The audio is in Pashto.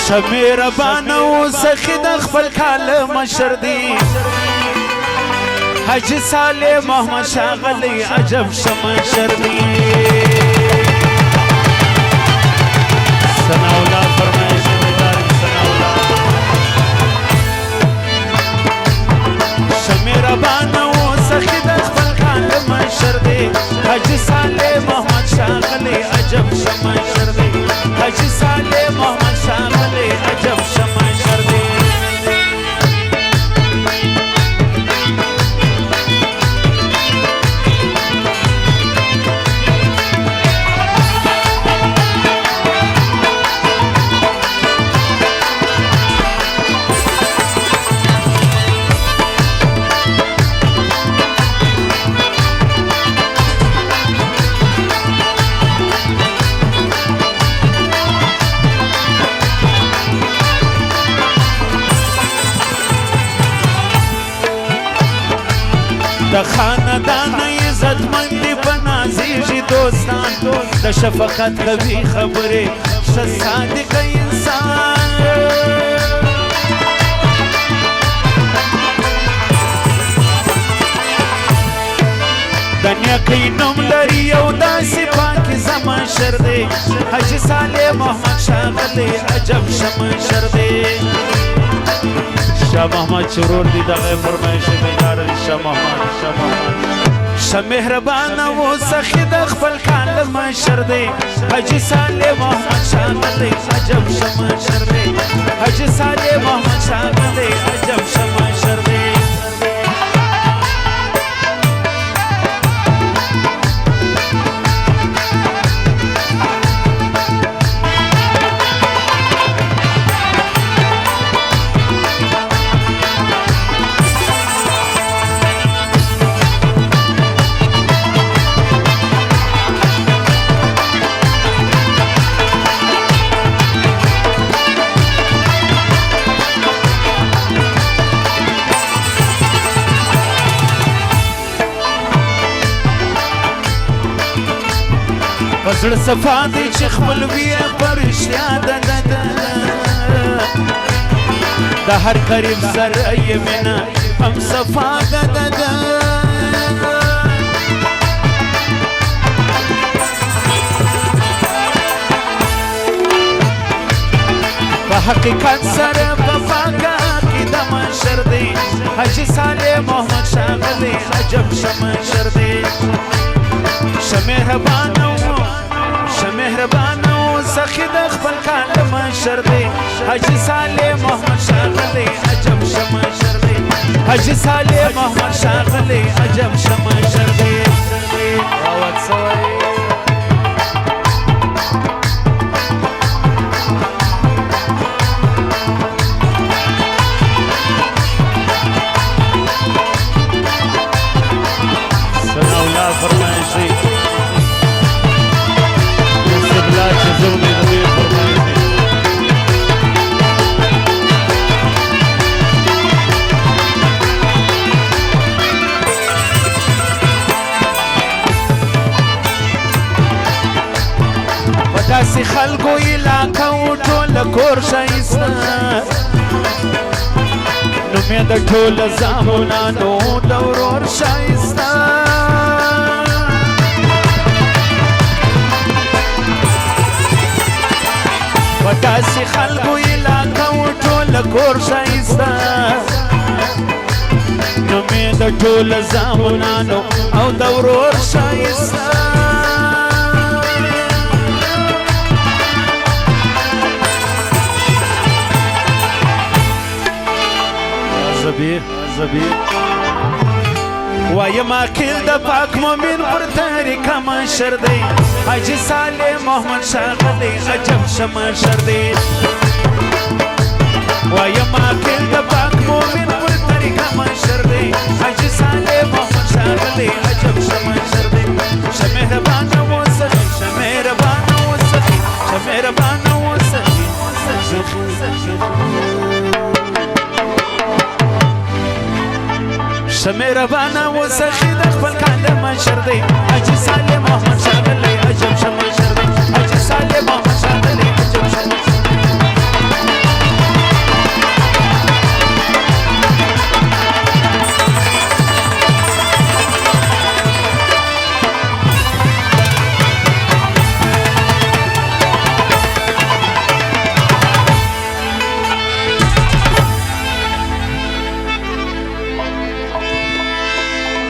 شمیر بانو سخی د خپل کال مشر دی حاجی صالح محمد شاغلی عجب شمشر دی سناولا فرمائش مدارک سناولا شمیر بانو سخی د خپل کال مشر دی حاجی صالح محمد شاغلی عجب شمشر دی حاجی صالح محمد شاغلی عجب شمشر دی د خاندان عزت مندی بنازیږي دوستان د شفقت کوي خبرې ښه صادق انسان د نیکۍ نوم لري یو داسې پاکیزه مشر دی حاجي صالح محمد شاغلی عجب شمشر دی شاه محمد چرور دی دغه فرمایش بیدار شاه محمد شاه مهربان او سخی د خپل کال مشر دی حاجی صالح محمد شاغلی عجب شمشر دی حاجی صالح محمد شاغلی عجب شمشر دی زړه صفا دی چې خپل وی پر اشتیا ده د هر قریب سره یې مینه هم صفا ده په حقیقت سره په پاکه عقیده مشر دی حاجي صالح محمد شاغلی عجب شمشر دی مهربان او سخی د خپل کال مشر دی حاجی صالح محمد شاغلی عجب شمشر دی حاجی صالح محمد شاغلی عجب شمشر دی راوت سوی سناولا فرمایشی داسې خلکو علاقه و ټوله کور ښایسته نوم یې د ټوله زامنانو د ورور ښایسته په داسې خلکو علاقه و ټوله کور ښایسته نوم یې د ټوله زامنانو او د ورور ښایسته زبیر وایم عقیل د پاک مومن پر طریقه مشر دی حاجی صالح محمد شاغلی عجب شمشر دی وایم عقیل د پاک مومن پر طریقه مشر دی حاجی صالح محمد شاغلی عجب شمشر دی شمهربان و سخی شمهربان و سخی شمهربان و سخی شمهربان و سخی د خپل کال مشر دی حاجی صالح محمد شاغلی